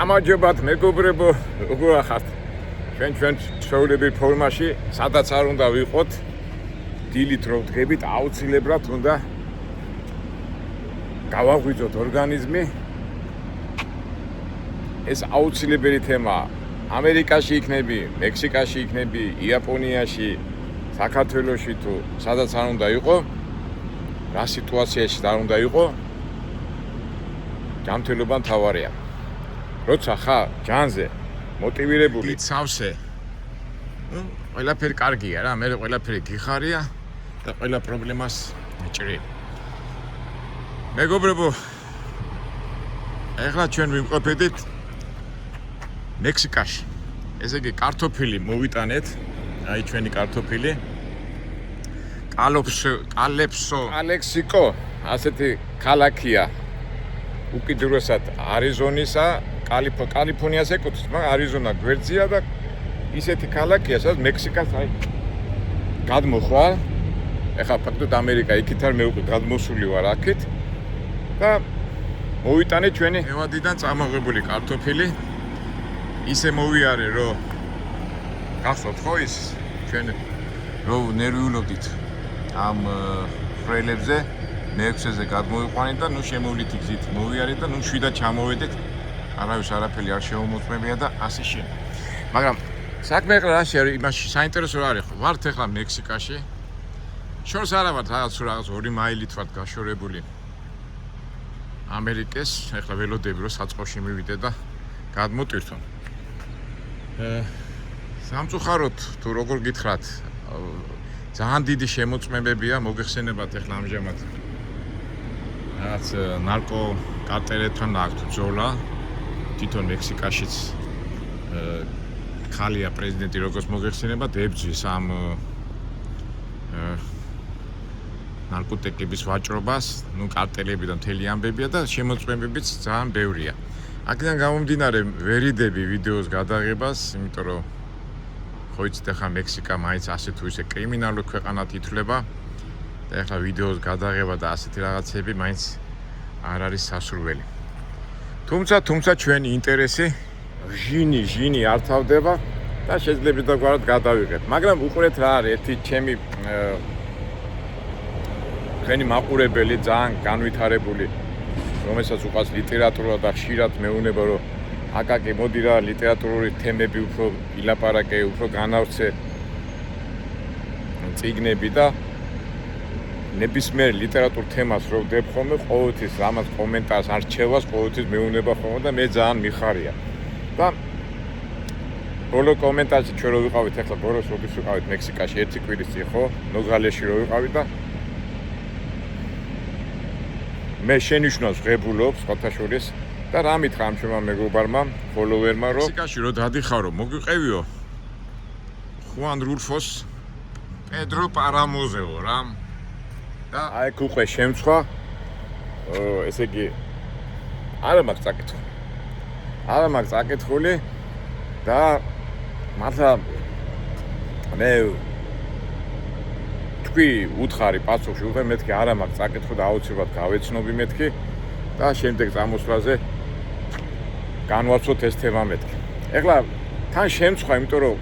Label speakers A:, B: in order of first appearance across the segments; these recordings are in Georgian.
A: გამარჯობათ მეგობრებო, როგორ ახართ? ჩვენ ჩვეულებრივ ფორმაში, სადაც არ უნდა ვიყოთ, დილით რო ვდგებით, აუცილებლად უნდა გავაღვიძოთ ორგანიზმი. ეს აუცილებელი თემაა. ამერიკაში იქნები, მექსიკაში იქნები, იაპონიაში, საქართველოში თუ სადაც არ უნდა იყო, რა სიტუაციაში არ უნდა იყო, ჯანმრთელობა მთავარია. როცა ხარ ჯანზე მოტივირებული, ცავსე, ყველაფერი კარგია რა, მე ყველაფერი გიხარია და ყველა პრობლემას მიჭრი. მეგობრებო, ეხლა ჩვენ ვიმყოფებით მექსიკაში. ესე იგი კარტოფილი მოვიტანეთ, აი ჩვენი კარტოფილი. კალექსიკო, ასეთი ქალაქია. უკიდურესად არიზონისა, კალიფორნიას ეკუთვნის, მაგრამ არიზონა გვერდზეა და ისეთი ქალაქია, სადაც მექსიკას აი გადმოხვალ. ეხლა ფაქტობრივად ამერიკა იქით არ მე უკვე გადმოსული ვარ აქეთ და მოვიტანე ჩვენი ევადიდან წამოღებული კარტოფილი. ისე მოვიარე, რომ გახსოვთ ხო ის ჩვენ რო ნერვიულობდით ამ ფრელებზე, მეექვსეზე გადმოვიყვანეთ და ნუ შემოვლით გზით მოვიარეთ და ნუ შვიდად ჩამოვედეთ. არავის არაფერი არ შემომოწმებია და ასე შემდეგ. მაგრამ საქმე ახლა რა არის, იმაში საინტერესო რა არის, ვართ ახლა მექსიკაში. შორს არა ვართ, რაღაც 2 მაილით ვართ გაშორებული ამერიკას. ახლა ველოდები რომ საწყოში მივიდე და გადმოტვირთო. სამწუხაროდ თუ როგორ გითხრათ, ძალიან დიდი შემოწმებებია, მოგეხსენებათ ახლა ამჟამად რაღაც ნარკო კარტელებთან აქვს ბრძოლა. თვითონ მექსიკაშიც ხალია პრეზიდენტი როგორც მოგეხსენებათ, ებრძვის ამ ნარკოტიკების ვაჭრობას, ნუ კარტელები და მთელი ამბებია და შემოწმებებიც ძალიან ბევრია. აქედან გამომდინარე ვერიდები ვიდეოს გადაღებას, იმიტომ რომ ხო იცით ახლა მექსიკა მაინც ასე თუ ისე კრიმინალური ქვეყანად ითვლება და ახლა ვიდეოს გადაღება და ასეთი რაღაცები მაინც არ არის სასურველი. თუმცა ჩვენი ინტერესი ჟინი არ თავდება და შეიძლება დაგვარად გადავიღეთ. მაგრამ უყურეთ რა არის ერთი ჩემი ჩვენი მაყურებელი ძალიან განვითარებული, რომელსაც უყავს ლიტერატურა და ხშირად მეუბნება რომ აკაკი მოდი რა ლიტერატურული თემები უფრო ილაპარაკე, უფრო განავრცე წიგნები და ნებისმიერ ლიტერატურ თემას რო ვდებ ხოლმე, ყოველთვის ამას კომენტარს არ რჩევას, ყოველთვის მეუბნება ხოლმე და მე ძალიან მიხარია. და ბოლო კომენტარში ჩვენ რო ვიყავით, ახლა ბოლოს როდის ვიყავით მექსიკაში, 1 კვირის წინ ხო, ნოგალეში რო ვიყავით და მე შენიშნავს ღებულობს ხოთაშორის და რა მითხრა ამ ჩვენმა მეგობარმა, ფოლოვერმა, რომ მექსიკაში რო დადიხარო, მოგვიყევიო ხუან რულფოს პედრო პარამოზეო რა. და აი უკვე შემცხვა, ესე იგი არა მაქვს წაკითხული და მართლა მე თქვი უთხარი პასუხში უკვე მეთქი არა მაქვს წაკითხული და აუცილებლად გავეცნობი მეთქი და შემდეგ წამოსვლაზე განვაცვლოთ ეს თემა მეთქი. ეხლა თან შემცხვა, იმიტომ რომ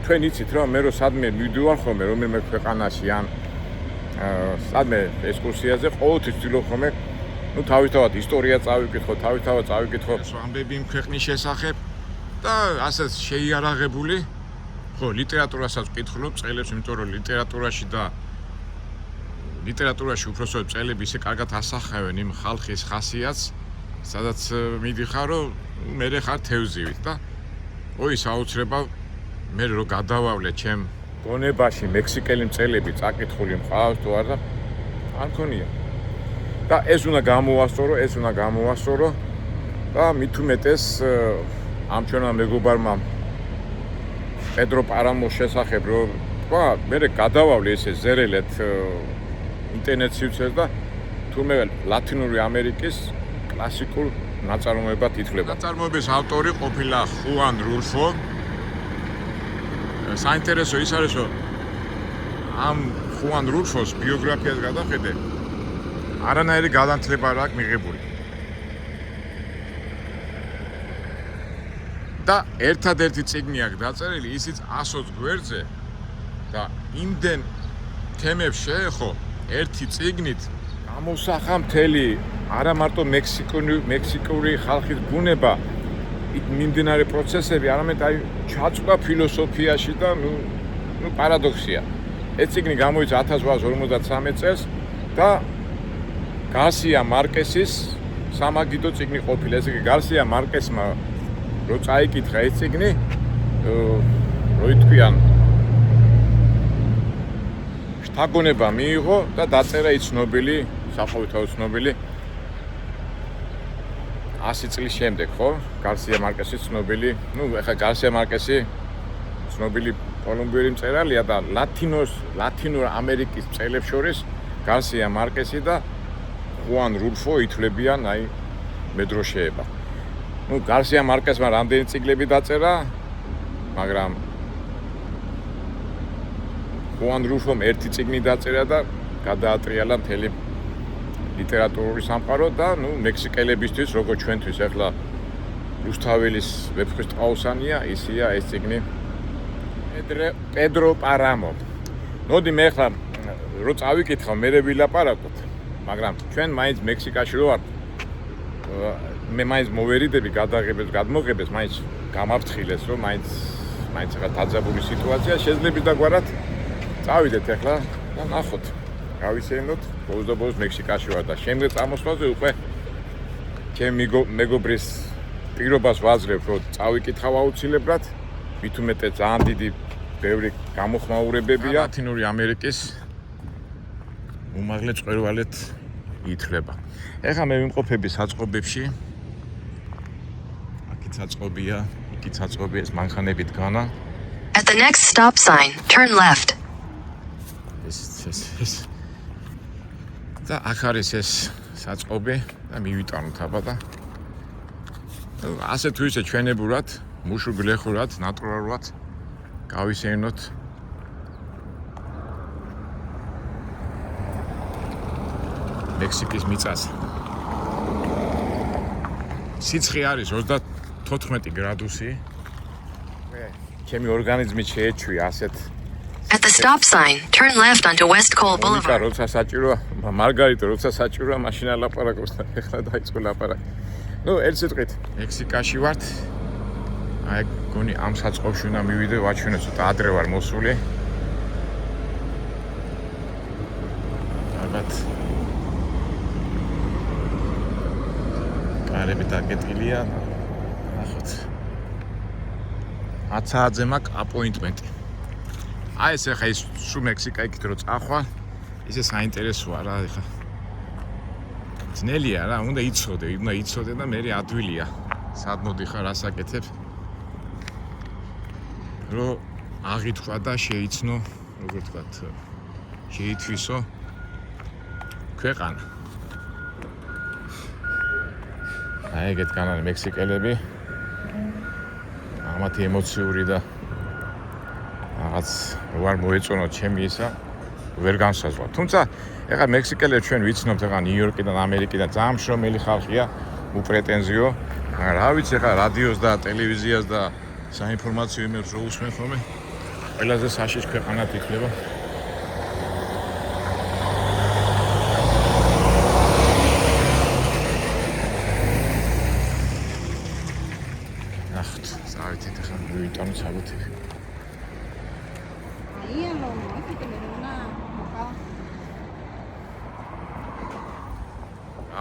A: თქვენ იცით რომ მე რო სადმე მივდივარ ხოლმე რომელიმე ქვეყანაში ან სადმე ექსკურსიაზე, ყოველთვის ვცდილობ ხოლმე ნუ თავისთავად ისტორია წავიკითხო, თავისთავად წავიკითხო ამბები იმ ქვეყნის შესახებ და ასეც შეიარაღებული ხო ლიტერატურასაც ვკითხულობ წელებს, იმიტომ რომ ლიტერატურაში უпроსოდ წელები ისე კარგად ასახავენ იმ ხალხის ხასიათს, სადაც მიდიხარ რომ მე ხარ თევზივით და ის აუცილებლად მე რო გადავავლე ჩემ გონებაში მექსიკელი მწერლები წაკითხული მყავს თუ არა, არ მქონია. და ეს უნდა გამოვასწორო და მით უმეტეს ამ ჩვენმა მეგობარმა პედრო პარამოს შესახებ რომ თქვა, მე გადავავლე ესე ზერელეთ ინტერნეტ სივრცეს და თურმე ლათინური ამერიკის კლასიკურ ნაწარმოებად ითვლება. ნაწარმოების ავტორი ყოფილა ხუან რულფო. საინტერესო ის არის, რომ ამ ხუან რულფოს ბიოგრაფიას გადახედე, არანაირი გადანთლება არ აქვს მიღებული. და ერთადერთი წიგნი აქვს დაწერილი, ისიც 120 გვერდზე და იმდენ თემებს შეეხო ერთი წიგნით გამოსახა მთელი არა მარტო მექსიკური ხალხის ბუნება, მიმდინარე პროცესები, არამედ აი ჩაწვა ფილოსოფიაში და ნუ პარადოქსია. ეს წიგნი გამოიცა 1853 წელს და გარსია მარკესის სამაგიდო წიგნი ყოფილა. ესე იგი გარსია მარკესმა რო წაიკითხა ეს წიგნი, რო ითქვიან შთაგონება მიიღო და დაწერა ის ცნობილი, საყოველთაო ცნობილი 100 წლის შემდეგ, ხო? გარსია მარკესის ცნობილი, ეხლა გარსია მარკესი ცნობილი კოლუმბიური მწერალია და ლათინურ ამერიკის მწერლებს შორის გარსია მარკესი და ხუან რულფო ითვლებიან აი მედროშეება. გარსია მარკესმა რამდენი წიგნები დაწერა, მაგრამ ხუან რულფომ ერთი წიგნი დაწერა და გადაატრიალა მთელი ლიტერატურული სამყარო და მექსიკელებისთვის, როგორც ჩვენთვის ახლა რუსთაველის ვეფხვის ტყაოსანია, ისია ეს წიგნი პედრო პარამო. მოდი მე ახლა რო წავიკითხავ, მე ვილაპარაკოთ, მაგრამ ჩვენ მაინც მექსიკაში რო ვართ, მე მაინც მოვერიდები გადაღებებს, გადმოღებებს, მაინც გამაფრთხილეს, რომ მაინც ახლა დაძაბული სიტუაცია შეიძლება დაგვარად წავიდეთ ახლა და ნახოთ. გავისეირნოთ, ბოლოს მექსიკაში ვარ და შემდეგ წამოსვლაზე უკვე ჩემი მეგობრის პირობას ვაძლევ, რომ წავიკითხავ აუცილებლად, მით უმეტეს ძალიან დიდი ბევრი გამოხმაურებებია ლათინური ამერიკის უმაღლე წყერვალეთ ითვლება. ეხლა მე ვიმყოფები საწყობებში. აქეთ საწყობია, იქით საწყობია, ეს მანქანებით განა.
B: At the next stop sign, turn left.
A: ეს და აქ არის ეს საწყობი და მივიტანოთ აბა და ასე თუ ისე ჩვენებურად, მუშუგლეხურად, ნატურალურად გავისეირნოთ მექსიკის მიწას. სიცხე არის 34 გრადუსი. ჩემი ორგანიზმი შეეჩვი ასეთ.
B: At the stop sign, turn left onto West Cole Boulevard.
A: როცა საჭიროა, მარგარიტა, როცა საჭიროა, მაშინა ლაპარაკობს და ეხლა დაიწყო ლაპარაკი. ერთ სიტყვით, მექსიკაში ვართ. აი, გონი ამ საწყობში უნდა მივიდე, ვაჩვენო ცოტა ადრე ვარ მოსული. ალბათ კარები დაკეტილია. ნახოთ. 10 საათზე მაქვს აპოინტმენტი. აი ეს ახლა ის სულ მექსიკა იქით რო წახვალ, ისე საინტერესოა რა ახლა. ძნელია რა, უნდა იცოდე და მე ადვილია. სად მოდიხარ, რას აკეთებ? რო აღითქვა და შეიცნო, როგორ ვთქვათ, შეითვისო ქვეყანა. აი ეგეთ განან მექსიკელები. ამათი ემოციური და რაღაც ვარ მოეწონოთ ჩემი ისა ვერ განსაზღვრა. თუმცა ეხლა მექსიკელებს ჩვენ ვიცნობთ ეხლა ნიუ-იორკიდან, ამერიკიდან ძალიან მშრომელი ხალხია, უპრეტენზიო. მაგრამ რა ვიცი ეხლა რადიოს და ტელევიზიას და საინფორმაციო იმებს რო უსმენ ხოლმე, ყველაზე საშიშ ქვეყანად ითვლება. ნახოთ, წავიდეთ ეხლა ვიტანოთ საბუთები.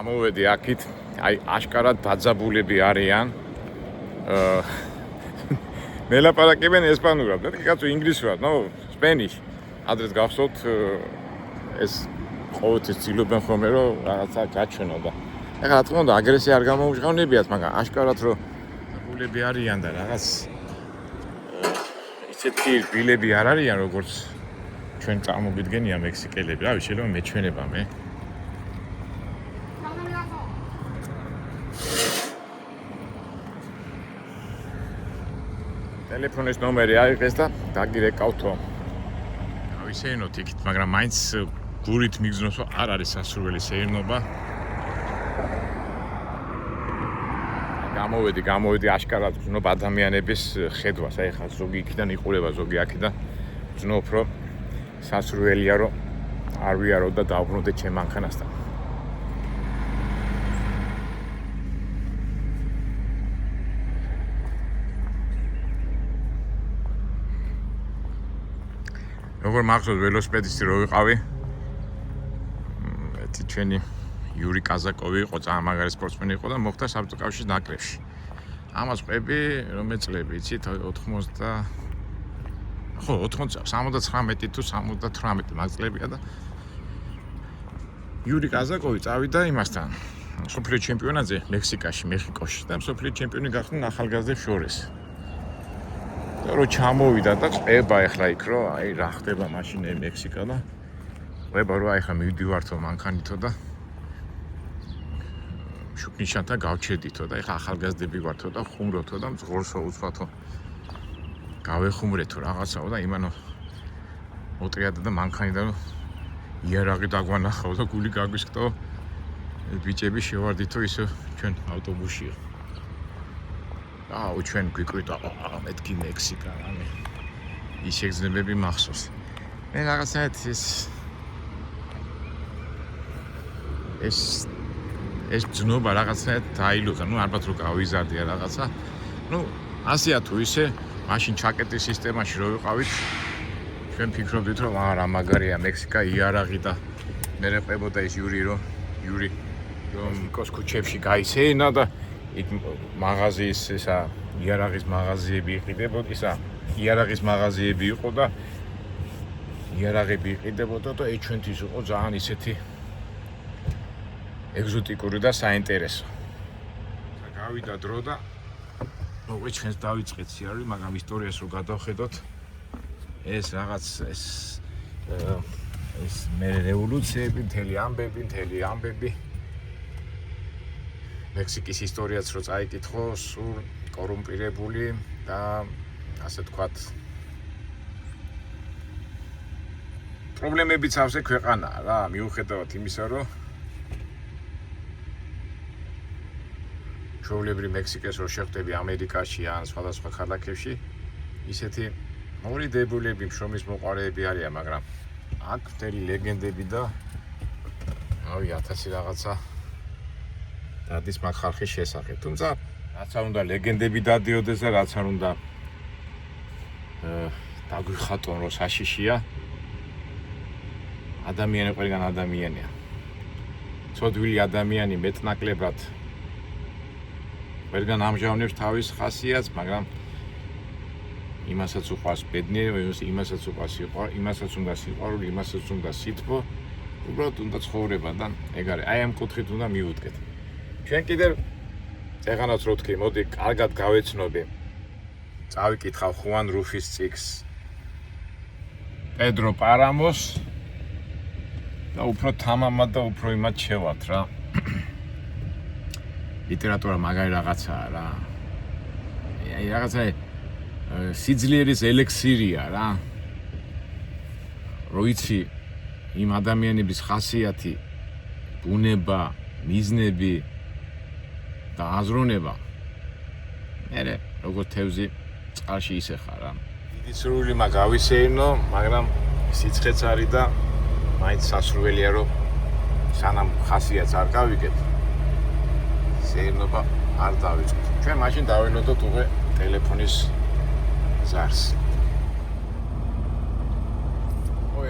A: ამოვედი აქით, აი აშკარად დაძაბულები არიან. მელაპარაკებენ ესპანურად, და კაცო ინგლისურად, სპენიშ. ადრეს გახსოვთ ეს ყოველთვის ცდილობენ ხოლმე რომ რაღაცა გაჩვენო და ეხლა რა თქმა უნდა აგრესია არ გამოუჟღავნებიათ, მაგრამ აშკარად რომ დაძაბულები არიან და რაღაც ისეთი რბილები არ არიან, როგორც ჩვენ წარმოვიდგენია მექსიკელები. რავი, შეიძლება მეჩვენება მე. ტელეფონის ნომერი აიღეს და დაგირეკავთო. გავისეირნოთ იქით, მაგრამ მაინც გურით მიგზნოს, რომ არ არის სასურველი სეირნობა. გამოვედი აშკარად ვზნობ ადამიანების ხედვას. აი ხა ზოგი იქიდან იყურება, ზოგი აქედან ვზნობ, რომ სასურველია, რომ არ ვიარო და დავბრუნდე ჩემ მანქანასთან. როგორ მახსოვს ველოსიპედისტი რო ვიყავი, ჩვენი იური კაზაკოვი იყო, ძალიან სპორტსმენი იყო და მოხდა საბჭოთა კავშირის ნაკრებში. ამას ყვები რომელი წლები, იცით, 79 თუ 78 მაგ წლებია და იური კაზაკოვი წავიდა იმასთან, მსოფლიო ჩემპიონატზე მექსიკაში, მეხიკოში და მსოფლიო ჩემპიონი გახდნენ ახალგაზრდებს შორის. და რო ჩამოვიდა და ყვება ეხლა იქ რომ აი რა ხდება მაშინ მექსიკა და ყვება რომ აი ხა მივდივართო მანქანითო და შუქნიშანთა გავჩედითო და ეხა ახალგაზრდები ვართო და ხუმროთო და მძღოლსო უცბათო გავეხუმრეთო რაღაცაო და იმანო მოტრიადა და მანქანიდან იარაღი დაგვანახავ და გული გაგვისკდო ბიჭები შევარდითო ისე ჩვენ ავტობუსშიო. ჩვენ გვიკვირდა მეთქი მექსიკა რამე ის შეგრძნებები მახსოვს. მე რაღაცნაირად ეს ძნობა რაღაცნაირად დაილუღა, ალბათ რომ გავიზარდია რაღაცა. ასეა თუ ისე, მაშინ ჩაკეტის სისტემაში რო ვიყავით, ჩვენ ფიქრობდით რომ რა მაგარია მექსიკა, იარაღი და მერე ყვებოდა ის იური რომ მეხიკოს ქუჩებში გაისენა და იქ მაღაზიის ისა იარაღის მაღაზიები იყიდებოდა, იარაღის მაღაზიები იყო და იარაღები იყიდებოდა და ჩვენთვის იყო ძალიან ისეთი ეგზოტიკური და საინტერესო. გავიდა დრო და მოგვი ჩვენს დავიწყეთ სიარული, მაგრამ ისტორიას რო გადავხედოთ, ეს რაღაც ეს მე რევოლუციები, მთელი ამბები მექსიკის ისტორიაც რო წაიკითხო, სულ კორუმპირებული და ასე თქვათ პრობლემებიც ავსე ქვეყანაა რა, მიუხედავად იმისა, რომ ჩვეულებრივ მექსიკას რო შეხვდები ამერიკაში ან სხვადასხვა ქალაქებში, ისეთი ორი დებულები, შრომის მოყარეები არიან, მაგრამ აქ მთელი ლეგენდები და ავი 1000 რაღაცა დადის მაგ ხალხის შესახებ. თუმცა რაც არ უნდა ლეგენდები დადიოდეს და რაც არ უნდა დაგვიხატონ რომ საშიშია, ადამიანი ყველგან ადამიანია. ცოდვილი ადამიანი მეტნაკლებად ყველგან ამჟავნებს თავის ხასიათს, მაგრამ იმასაც უყვარს ბედნიერება, იმასაც უყვარს სიყვარული, იმასაც უნდა სიყვარული, იმასაც უნდა სითბო, უბრალოდ უნდა ცხოვრება და ეგ არის. აი ამ კუთხით უნდა მივუდგეთ. ჩვენ კიდევ წეღანაც რო ვთქი, მოდი კარგად გავეცნობი. წავიკითხავ ხუან რუფის წიგნს პედრო პარამოს და უფრო თამამად და უფრო იმად შევართ რა. ლიტერატურა მაგარი რაღაცაა რა. აი რაღაცა სიძლიერის ელექსირია რა. რო იცი იმ ადამიანების ხასიათი, ბუნება, მიზნები და აზროვნება, მერე როგორც თევზი წყალში ისე ხარ რა. დიდი სრული მაგავისეინო, მაგრამ სიცხეც არის და მაინც სასურველია რომ სანამ ხასიათს არ გავიგეთ, სეირნობა არ დავიწყოთ. ჩვენ მაშინ დავენოდოთ უკვე ტელეფონის ზარს.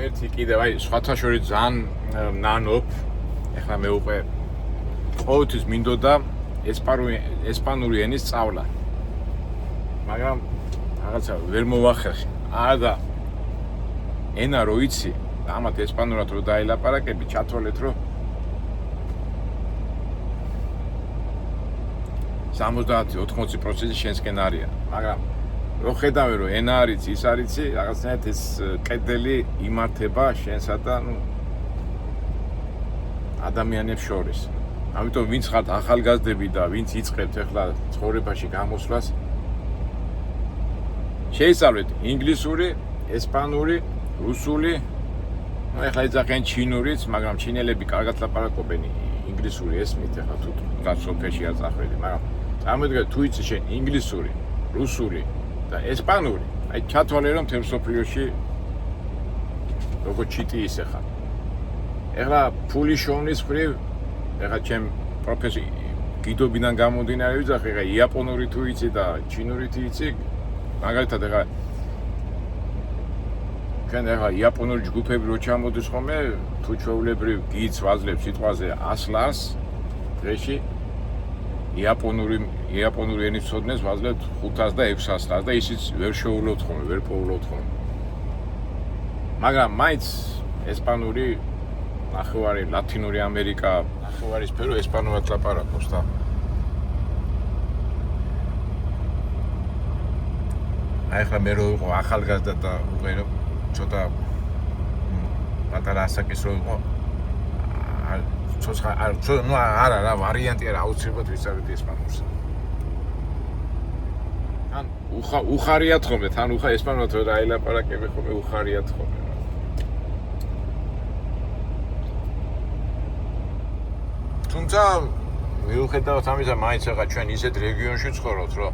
A: ერთი კიდევ აი სხვათა შორის ძალიან ნანობ, ეხლა მე უკვე ყოველთვის მინდოდა ესპანური ენის სწავლა. მაგრამ რაღაცა ვერ მოვახერხე. და ენა რო იცი, ამათ ესპანურად რო დაილაპარაკები, ჩათვალეთ რომ 70-80% შენსკენ არიან. მაგრამ რო ხედავე რომ ენა არის, ის არის, რაღაცნაირად ეს კედელი იმართება შენსა და ადამიანებს შორის. ამიტომ ვინც ხართ ახალგაზრდები და ვინც იწყებთ ახლა ცხოვრებაში გამოსვლას, შეისწავლეთ ინგლისური, ესპანური, რუსული, ახლა იძახენ ჩინურიც, მაგრამ ჩინელები კარგად ლაპარაკობენ ინგლისური ესმით, ახლა თუ გასოფეში არ წახვედი, მაგრამ წარმოიდგინე თუ იცი შენ ინგლისური, რუსული და ესპანური, აი ჩათვალე რომ თემ სოფლიოში როგორ ჩიტი ისე ხარ. ეხლა ფული შოვნის ხრივ, ეხლა ჩემ პროფესიი გიდობიდან გამომდინარე ვიძახი, ეხლა იაპონური თუ იცი და ჩინური თუ იცი, მაგალითად ეხლა ჩვენ ეხლა იაპონური ჯგუფები რო ჩამოდის ხოლმე, თუ ჩვეულებრივ გიც ვაძლევ სიტყვაზე 100 ლარს დღეში, იაპონური ენის მცოდნეს ვაძლევთ 500 და 600 ლარს და ისიც ვერ შევულობთ ხოლმე, ვერ პოულობთ ხოლმე. მაგრამ მაინც ესპანური ნახევარი ლათინური ამერიკა, ნახევარი სფერო ესპანურად ლაპარაკობს და აი ხა მე რო ვიყო ახალგაზრდა და უყერო ცოტა პატარა ასაკის რო ვიყო ნუ არა რა ვარიანტი არა აუცილებლად ვისწავლეთ ესპანურს. ან უხარიათ ხოლმე, თან ესპანურად რა ელაპარაკები ხოლმე უხარიათ ხოლმე. თუმცა მიუხედავად ამისა, მაინც ახლა ჩვენ ისეთ რეგიონში ვცხოვრობთ, რომ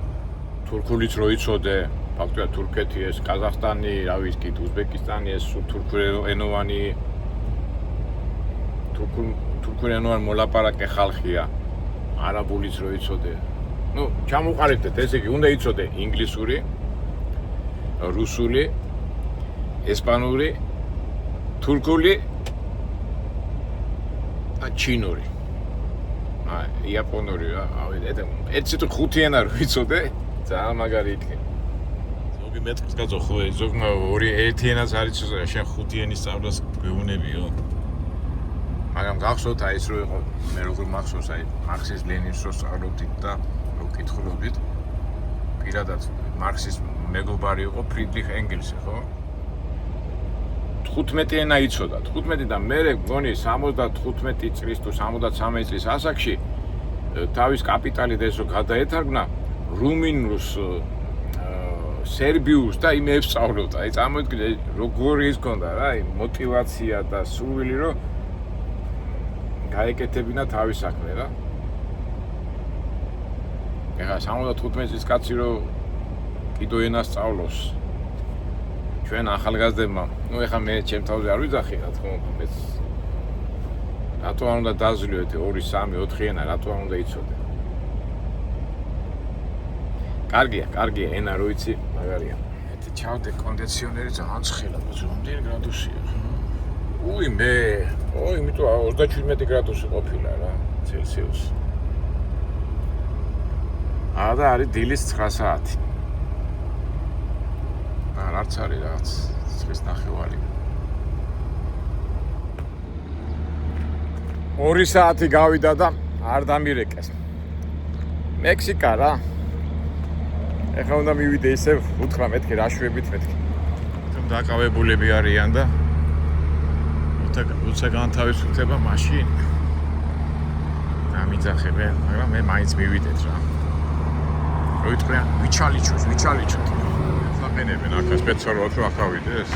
A: თურქულიც რო იცოდე, ფაქტობრივად თურქეთი ეს, ყაზახსტანი, რა ვიცი, უზბეკისტანი ეს თურქულენოვანი თურქულენოვანი მოლაპარაკე ხალხია. არაბულიც რო იცოდე. ნუ ჩამოყალიბდეთ, ესე იგი, უნდა იცოდე ინგლისური, რუსული, ესპანური, თურქული და ჩინური. იაპონური რა, ავიდეთ, ერთ ციტ ხუთი ენა რო იცოდე, ძალიან მაგარი იქნება. ზოგი მეტყს გაწო ხო, ზოგი ორი ერთი ენას არ იცოდე, შენ ხუთი ენის სწავლას გვეუბნებიო. მაგრამ გახსოვთ აი ეს რო იყო, მე როგორ მახსოვს აი მარქსის ლენინს რო სწავლობდით და რო კითხულობდით. პირადად მარქსის მეგობარი იყო ფრიდრიხ ენგელსი, ხო? 15 ენა იცოდა. 15 და მე მგონი 75 წლის თუ 73 წლის ასაკში თავის კაპიტალით ეს რო გადაეთარგმნა რუმინულს, სერბიულს და იმებს სწავლობდა. აი წარმოიდგინე როგორი ის ქონდა რა, აი мотиваცია და სურვილი რომ გაეკეთებინა თავის საქმე რა. ეხლა 75 წლის კაცი რომ კიდო ენას სწავლობს. ჩვენ ახალგაზრდებმა, ნუ ეხლა მე ჩემ თავზე არ ვიძახი რა თქმა უნდა, მეც რატო არ უნდა დაძლევდე 2, 3, 4 ენა, რატო არ უნდა იცოდე. კარგია, ენა რო იცი, მაგარია. ეთი ჩავდე კონდიციონერი ძალიან ცხელა, რამდენი გრადუსია. იმიტომ 37 გრადუსი ყოფილა რა, ცელსიუსი. და არის დილის 9 საათი. არც არის რაღაც 9:30. 2 საათი გავიდა და არ დამირეკეს. მექსიკა რა. ეხლა უნდა მივიდე ისე 19 რაშვებით მეთქი. თუმ დაკავებულები არიან და როცა განთავისუფლდება მაშინ დამიძახებენ, მაგრამ მე მაინც მივიდეთ რა. რო იტყვიან ვიჩალიჩოთ. ხაყენებენ აქ სპეციალურად რომ ახავიდეს.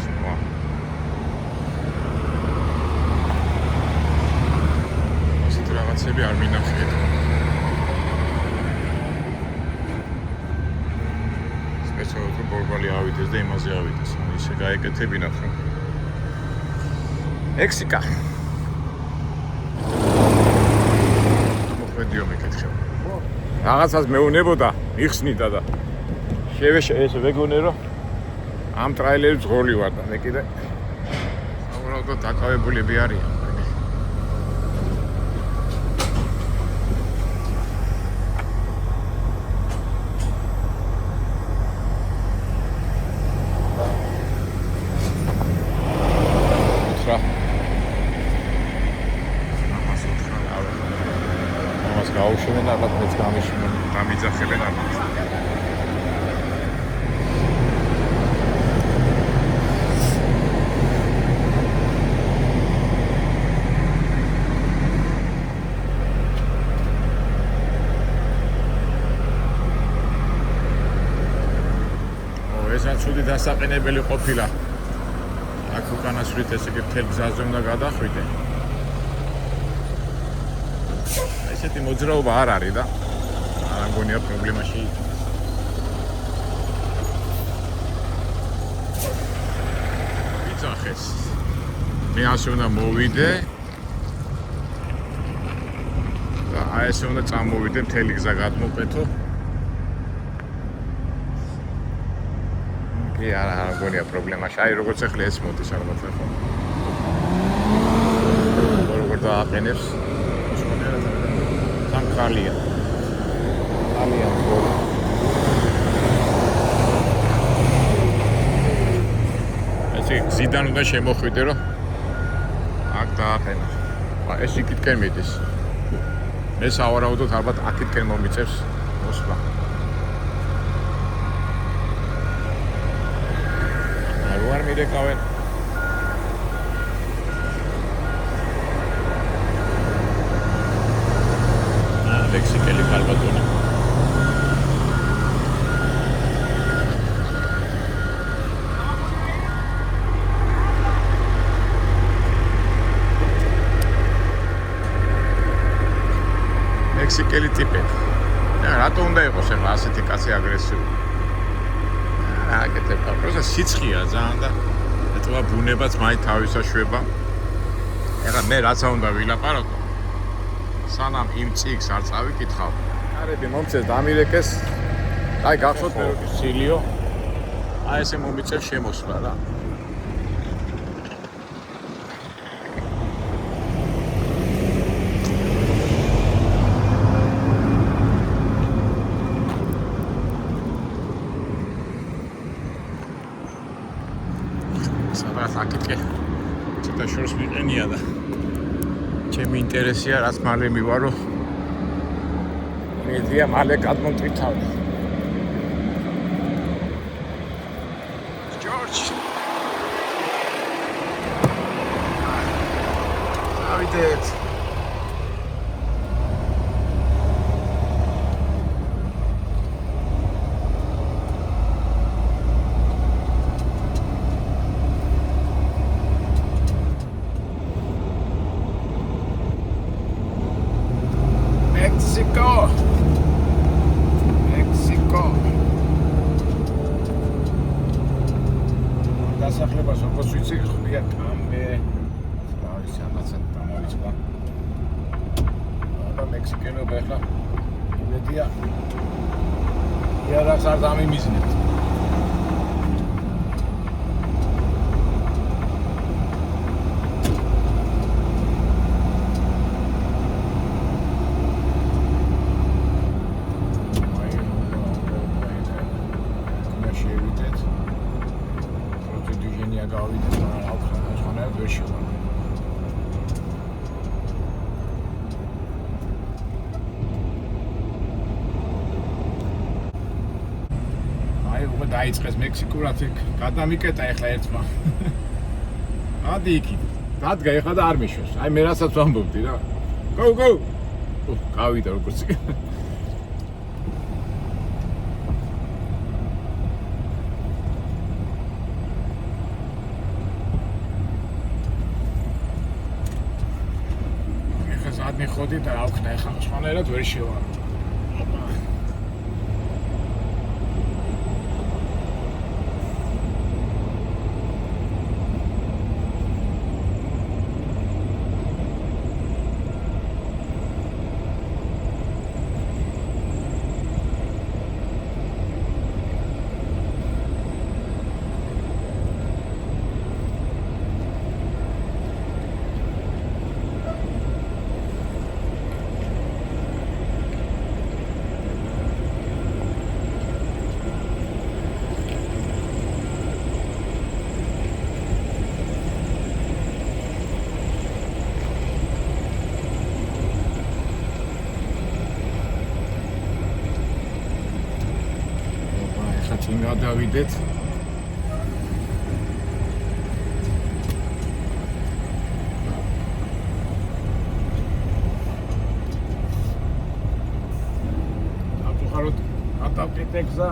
A: ასეთი რაღაცები არ მინახეთ. სპეციალურად რომ ბორბალი ავიდეს და იმაზე ავიდეს. ისე გაეკეთებინათ რომ მექსიკა. მოხდიო მეკითხება. რაღაცას მეუნებოდა, მიხსნიდა და ეს ვეგონე რომ ამ ტრაილერს ძღოლი ვარ და მე კიდე უბრალოდ დაკავებულები არიან. გაუშვენ ალბათ მეც გამიშვენ, დამიძახებენ ალბათ. ესაც ცუდი დასაყენებელი ყოფილა. აქ უკანასვრით ესე იგი მთელ გზაზე უნდა გადახვიდე. ესეთი მოძრაობა არ არის და არ მგონია პრობლემა შეიძლება. ვიძახეს. მე ასე უნდა მოვიდე. და აი ესე უნდა წამოვიდე მთელი გზა გადმოვყეთო. კი არა მგონია პრობლემა. აი როგორც ახლა ეს მოდის ალბათ ხო. როგორ დააყენებს თან ხალია. ხალია მგონი. ესე გზიდან უნდა შემოხვიდე რომ აქ დააყენა. ეს იქითკენ მიდის. მე სავარაუდოდ ალბათ აქითკენ მომიწევს მოსვლა. არ მიდეკავენ. ლექსიკელი ქალბატონი. ლექსიკელი ტიპი. რატო უნდა იყოს ახლა ასეთი კაცი აგრესიული? აკეთებ, პროცესა სიცხეა ძალიან და ეტყობა ბუნებაც მაინც თავისაშვება. ეხლა მე რაცა უნდა ვილაპარაკო, სანამ იმ წიგს არ წავიკითხავ. კარები მომწეს დამირეკეს. აი გახსოვთ მე როგორი სილიო. აი ესე მომიწევს შემოსვლა რა. სადღაც აქეთკე ცოტა შორს მიყენია და ჩემი ინტერესია რაც მალე მივარო მედია მალე გადმომტკიცავდი ჯორჯ ავიდეთ Mexico. დასახლებას როგორც ვიცი, ხმია კამბე. არის რაღაცა დამოვიწყდა. და მექსიკელობა ახლა იმედია. იარაღს არ დამიმიზნებთ. გავიდეთ და ახლა ვერ შევარ. აი უკვე დაიწყეს მექსიკურად იქ გადამიკეტა ახლა ერთმა. ადი იქით. დადგა ახლა და არ მიშვეს. აი მე რასაც ვამბობდი რა. Go. გავიდა როგორც იქ. მიხოდი და ავქნა ახლა სხვანაირად ვერ შევარ. წინ გადავიდეთ. აბუხაროთ ატავკეთ გზა.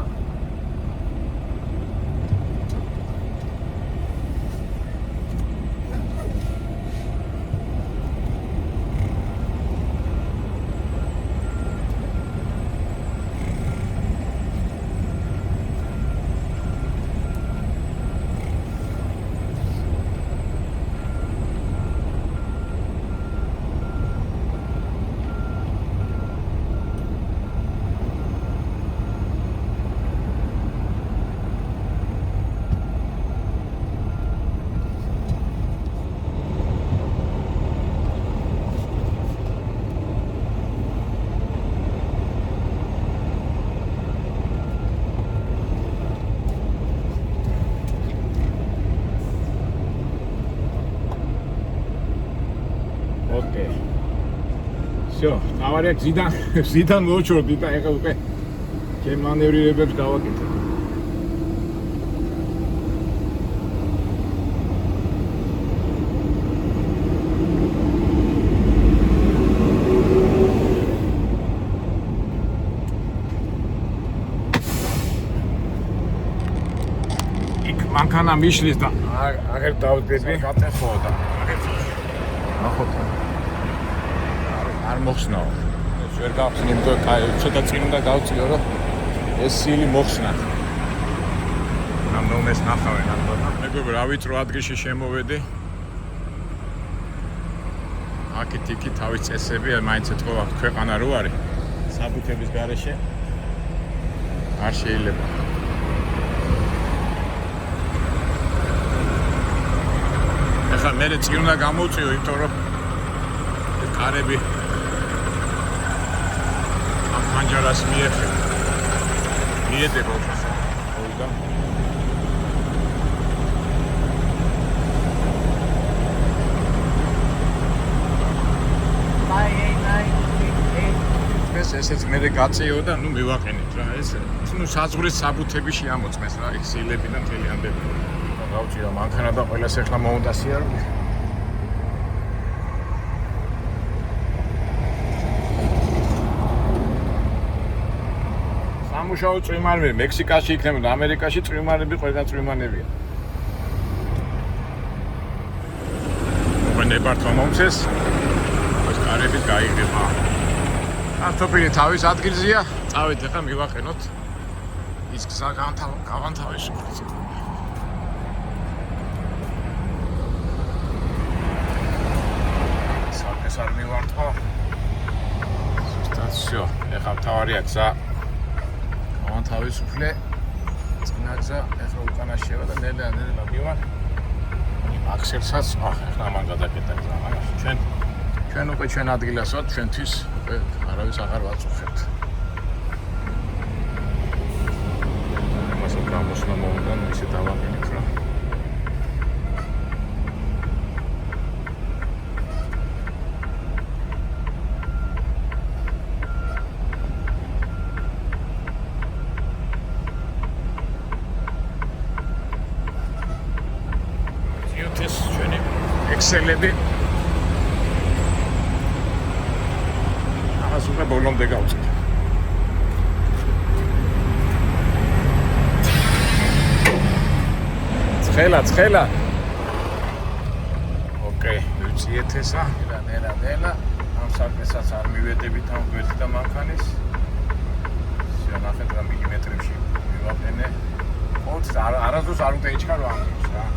A: всё, თავარია გზიდან მოვჩორდი და ეხლა უკვე ჩემ მანევრირებებს გავაკეთე. მანქანა მიშლის და აღარ დავდები. გაწეხო და ნახოთ. არ მოხსნაო. ვერ გავხსნი, იმიტომ ცოტა წინ უნდა გავწიო, რომ ეს სილი მოხსნა. ნამდვილად ნახავენ ალბათ. მეგობრებო, რა ვიწრო ადგილში შემოვედი. აქეთ-იქით თავის წესები, მაინც ეთქვა ქვეყანა რო არის. საბუთების გარეშე არ შეიძლება. ეხლა მე წინ უნდა გამოვწიო, იმიტომ რომ კარები ამ პანჯარას მიედება და ესეც მე გაწიო და ნუ მივაყენეთ რა ეს ნუ საზღვრის საბუთები შეამოწმეს რა იქ სილები და მთელი ამდენი გავწიო მანქანა და ყველას ეხლა მოუნდა სიარული სამუშაო წვიმანები მექსიკაში იქნება და ამერიკაში წვიმანები ყველგან წვიმანებია ნებართვა მომცეს ეს კარები გაიგება არტოფილი თავის ადგილზეა წავით ახლა მივაყენოთ ის გზა გავანთავისუფლოთ საკეს არ მივარტყო ზუსტად всё ახლა თავარია გზა გავანთავისუფლე წინა გზა ახლა უკანა შევა და ნელა მივარ აქსელსაც ახლა ამან გადაკეტა გზა მაგრამ ჩვენ უკვე ჩვენ ადგილას ვართ ჩვენთვის არავის აღარ ვაწუხებთ მასო გამოსვლა მოუნდა ისე დავაყენეთ რა ქსელები ახლა უკვე ბოლომდე გავწევ ცხელა ოკეი ვიწიეთ ესა ნელა ამ საკესაც არ მივედებით ამ გვერდით და მანქანის ნახეთ რა მილიმეტრებში მივაყენე ოც არასდროს არ უნდა იჩქარო ამ დროს რა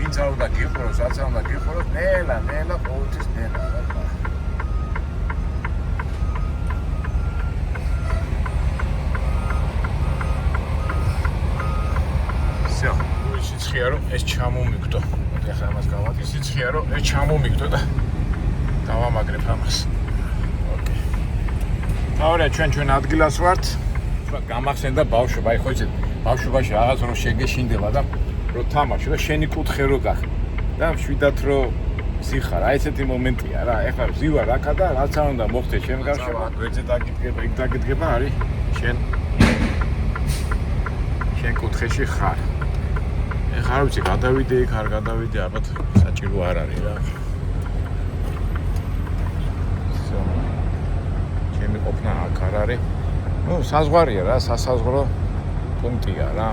A: ვინც არ უნდა გიყუროს, რაც არ უნდა გიყუროს, ნელა, ყოველთვის ნელა. всё, სიცხეა რომ ეს ჩამომიგდო. მოდი ახლა ამას გავაკეთე, სიცხეა რომ ეს ჩამომიგდო და დავამაგრებ ამას. ოკეი. თავარია ჩვენ ადგილას ვართ. გამახსენდა ბავშვობა, აი ხო იცით, ბავშვობაში რაღაც რომ შეგეშინდება და რო თამაში და შენი კუთხე რო გახ და შვიდათ რო ზიხარ აი ესეთი მომენტია რა ეხლა ვზივარ აქა და რაც არ უნდა მოხდეს შენ გარშემო გვერდზე დაგიდგება იქ დაგიდგება არის შენ კუთხეში ხარ ეხლა არ ვიცი გადავიდე იქ არ გადავიდე ალბათ საჭირო არ არის რა всё ჩემი ყოფნა აქ არ არის ნუ საზღვარია რა სასაზღვრო პუნქტია რა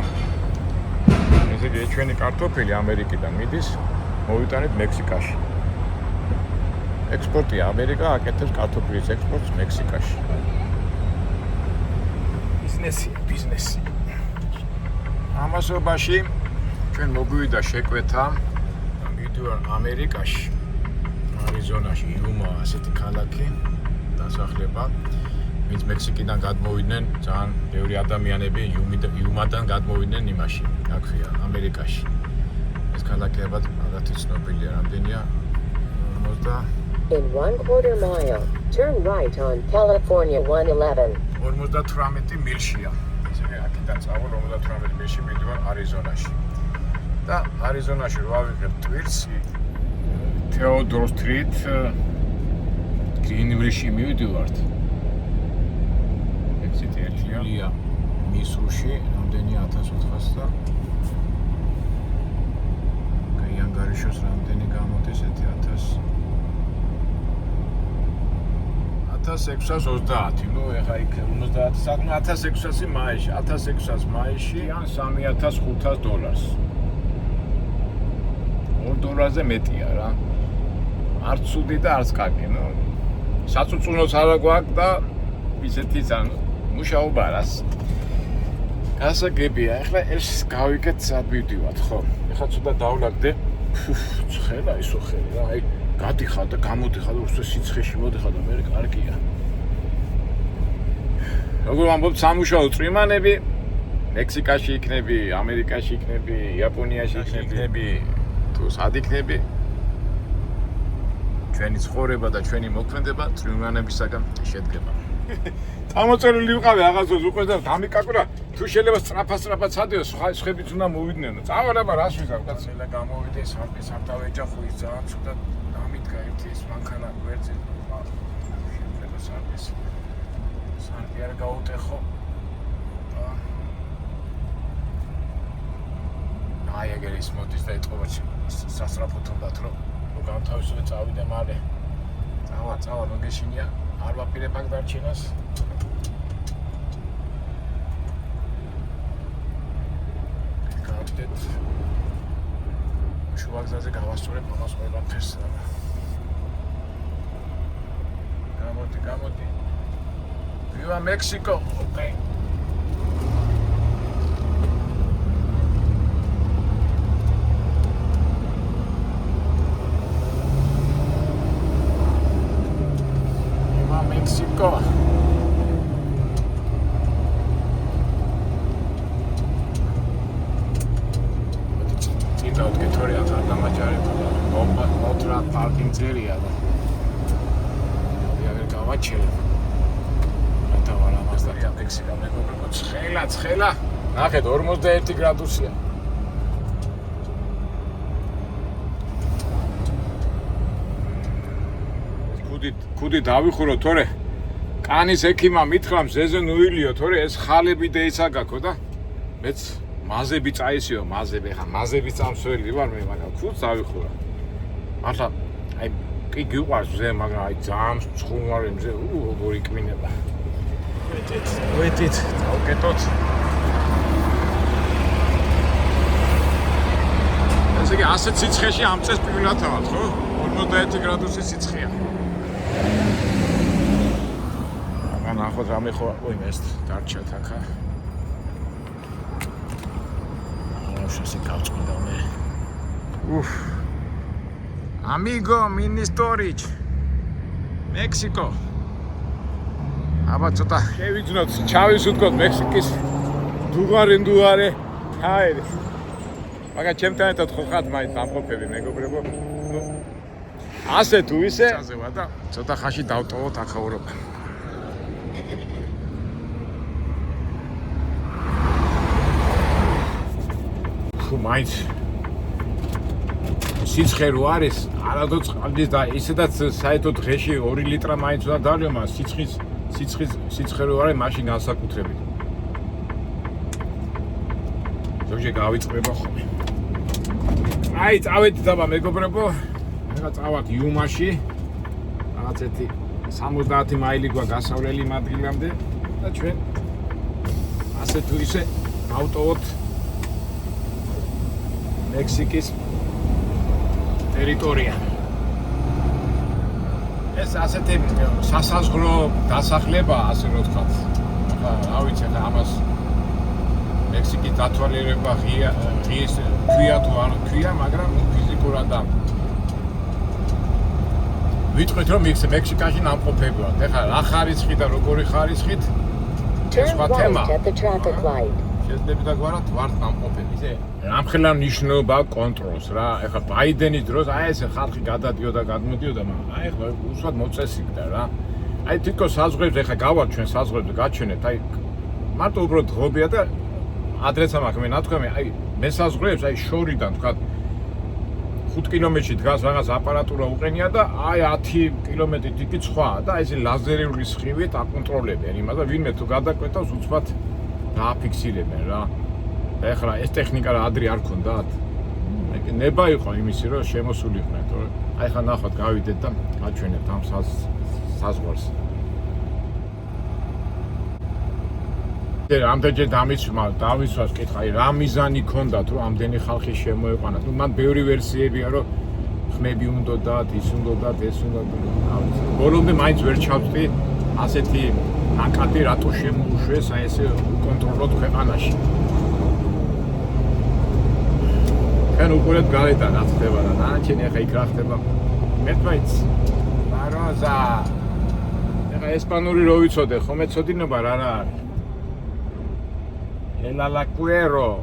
A: ესე იგი ჩვენი კარტოფილი ამერიკიდან მიდის მოვიტანეთ მექსიკაში ექსპორტია ამერიკა აკეთებს კარტოფილის ექსპორტს მექსიკაში ბიზნესი ამასობაში ჩვენ მოგვივიდა შეკვეთა მივიდივარ ამერიკაში არიზონაში იუმა ასეთი ქალაქი დასახლება ვინც მექსიკიდან გადმოვიდნენ ძალიან ბევრი ადამიანები იუმადან გადმოვიდნენ იმაში აქვია ამერიკაში ეს ქალაქი ალბათ მაგათი ცნობილია რამდენია 40
C: In 1/4 mile, turn right on California 111.
A: 58 მილშია. ესე აქედან წავალ 58 მილში მიდივარ არიზონაში. და არიზონაში რო ავიღებ ტვირთს, თეოდორ სტრით ინვლისში მივიდივართ. ექსიტი ერთია. მისრუში რამდენი 1400 და გაიანგარიშოს რამდენი გამოდის ერთი 1630. ნუ ეხა იქ 50 საკმე 1600 მაისში, 1600 მაისში ან $3500. $2 მეტია რა. არც ცუდი და არც კაკი, ნუ საწუწუნოც არა გვაქვს და ისეთი ძალიან მუშაობა რას. გასაგებია, ეხლა ეს გავიგეთ სად მივდივართ, ხო? ეხლა ცოტა დავლაგდე. ცხელა ისო ხელი რა, აი გადიხარ და გამოდიხარ და უბრალოდ სიცხეში მოდიხარ და მე კარგია. როგორ ვამბობ, სამუშაო წვიმანები მექსიკაში იქნები, ამერიკაში იქნები, იაპონიაში იქნები, თუ სად იქნები. ჩვენი ცხოვრება და ჩვენი მოქმედება წვიმანებისაგან შედგება. წამოწერილი ვიყავი რაღაცას უკვე და გამიკაკვრა, თუ შეიძლება სწრაფად სადიო, სხვებიც უნდა მოვიდნენ. წავალება რას ვიზარ, კაცელა გამოვიდე, სამთავე ეჯახუის ძალიან ცუდად დამიდგა ერთი ეს მანქანა გვერდზე. შეიძლება სარდეს. სარდი არ გაუტეხო. აი ეგერ ის მოდის და ეთყობა სასწრაფოდ უნდათ რომ გამთავისუფლე წავიდე მალე. წავა, მოგეშინია. არ ვაპირებ აქ დარჩენას. გავდეთ. შუა გზაზე გავასწორებ ამას ყველაფერს. გამოდი. Viva Mexico. Okay. Mexico. Tindaut getoria damajariba. Otra parking area. Iagер გავაჩერე. მეთავალ ამას და Mexico მეგობრებო, ცხელა. ნახეთ 41 გრადუსია. კუდი დავიხურო თორე კანის ექიმა მითხრა მზეზე ნუილიო თორე ეს ხალები დაიცაგაკო და მეც მაზები წაისიო ხა მაზები წამსველი ვარ მე მაგრამ კუდს დავიხურა მართლა აი კი გიყვარს მზე მაგრამ აი ძალიან ცხუნვარი მზე როგორ იკვინება ვეთით დავკეტოთ ესე იგი 100 სიცხეში ამ წეს პირველათავად ხო 41 გრადუსი სიცხეა ნახოთ რამე ხო ეს დარჩა თქა შენ გავწყვიდა მე Amigo mini storage Mexico აბა ცოტა შევიძნოთ ჩავისუდგოთ მექსიკის დუღარე ჰაერი მაგრამ ჩემთან ერთად ხო ხართ მაინც ამყოფები მეგობრებო ნუ ასე თუ ისე აზევა და ცოტა ხაში დავტოვოთ ახაურობა მაინც სიცხე რო არის არადო წყალდის და ისედაც საერთოდ დღეში 2 ლიტრა მაინც უნდა დავლიო მას სიცხე რო არის მაშინ განსაკუთრებით ზოგჯერ გავიწყდება ხოლმე აი წავედით აბა მეგობრებო ეხლა წავართ იუმაში რაღაც ერთი 70 მაილი გვაქვს გასავლელი იმ ადგილამდე და ჩვენ ასე თუ ისე ავტოვოთ მექსიკის ტერიტორია. ეს ასეთი სასაზღვრო დასახლება, ასე რომ ვთქვათ. ახლა რა ვიცი, ახლა ამას მექსიკის დათვალიერება ქვია თუ არ ქვია, მაგრამ ფიზიკურად და ვიტყვით რომ მექსიკაში ნამყოფები ვართ. ახლა რა ხარისხი და როგორი ხარისხით?
C: Turn right at the traffic light.
A: შეძლებთ და გვარად ვართ ნამყოფები. ისე რამხელა ნიშნობა კონტროლს რა. ეხლა ბაიდენის დროს აი ესე ხალხი გადადიოდა, გადმოდიოდა, მაგრამ აი ეხლა უსვად მოწესრიგდა რა. აი თვითონ საზღვრებს ეხლა გავართ ჩვენ საზღვრებს გაჩვენეთ, აი მარტო უბრალოდ ღობია და ადრეცა მაქვს მე ნათქვამი, აი მე საზღვრებს აი შორიდან თქვა 5 კილომეტრში დგას რაღაც აპარატურა უყენია და აი 10 კილომეტრი ტიპი ცხვა და ეს ლაზერული სხივით აკონტროლებენ იმას და ვინმე თუ გადაკვეთავს უცბად დააფიქსირებენ რა. ეხლა ეს ტექნიკა რა ადრე არ ქონდათ? ნება იყო იმისი რომ შემოსულიყვნენ, თორე აი ხა ნახოთ გავიდეთ და გაჩვენებთ ამ საზღვარს. ამდენჯერ დავისვას კითხა, აი რა მიზანი ქონდათ რომ ამდენი ხალხი შემოეყვანათ. ნუ მან ბევრი ვერსიებია რომ ხმები უნდათ, ის უნდათ, ეს უნდათ. ბოლომდე მაინც ვერ ჩავწვდი ასეთი აკადი რატო შემოუშვეს აი ესე უკონტროლოდ ქვეყანაში. ჩვენ უყურეთ გარეთ რა ხდება და ნაჩენი ახლა იქ რა ხდება. მერტმაიც ბაროზა. ეხა ესპანური რო ვიცოდე, ხომ ეცოდინობა რა არის? El alacuero.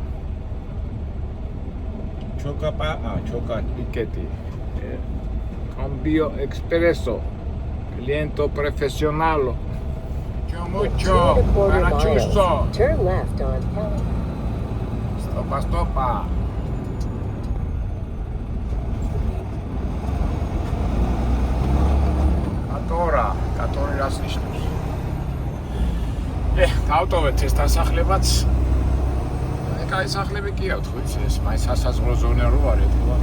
A: Choca tiquete. Cambio expreso. Cliente profesional. Mucho.
C: In 2.25
A: Para
C: miles,
A: chusto.
C: turn left on
A: Stopa. Который раз ნიშნავს. დავტოვეთ ეს დასახლებაც. კაი სახლები კი აქვს ხო ეს მაინც სასაზღვრო ზონა რო არის ხო?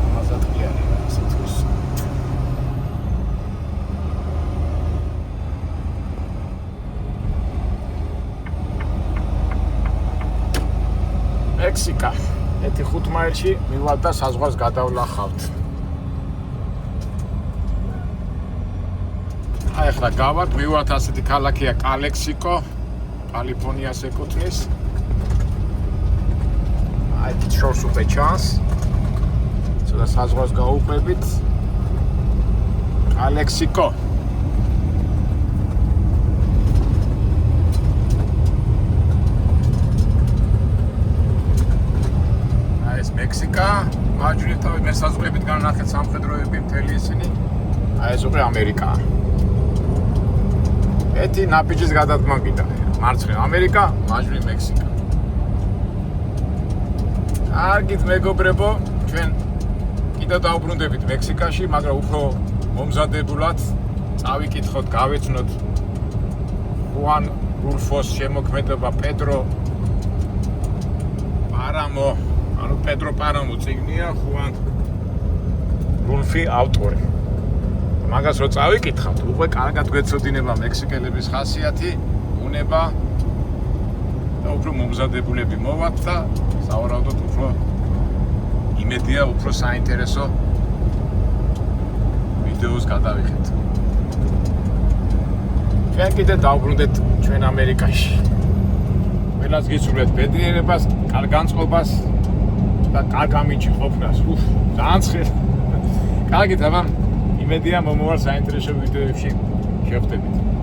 A: ამასაც კი არის ასე თქოს. მექსიკა. ეთი 5 მაილში მივალ და საზღვარს გადავლახავთ. აი ახლა გავართ, მივართ ასეთი ქალაქია კალექსიკო, კალიფორნიას ეკუთვნის. აი ეს შორს უკვე ჩანს. ცოტა საზღვარს გაუყვებით. კალექსიკო. აი ეს მექსიკა, მარჯვნივ თავი მესაზღვრებით განახეთ სამხედროები მთელი ისინი. აი ეს უკვე ამერიკაა. ეთი ნაბიჯის გადადგმა კიდე. მარცხნივ ამერიკა, მარჯვნივ მექსიკა. კარგით მეგობრებო, ჩვენ კიდევ დავბრუნდებით მექსიკაში, მაგრამ უფრო მომზადებულად წავიკითხოთ, გავეცნოთ ხუან რულფოს შემოქმედება პედრო პარამო, ანუ პედრო პარამო წიგნია, ხუან რულფი ავტორი. მაგას რო წავიკითხავთ, უკვე კარგად გვეცოდინება მექსიკელების ხასიათი, უნება და უფრო მომზადებულები მოვათ და სავარაუდოდ უფრო იმედია, უფრო საინტერესო ვიდეოს გადავიხეთ. ჩვენ კიდე დავბრუნდეთ ჩვენ ამერიკაში. ყველას გისურვებთ ბედნიერებას, კარგ განწყობას და კარგ ამინჩი ყოფნას. ძალიან ცხელ. კარგით, აბა იმედია მომავალ საინტერესო ვიდეოებში შევხვდებით.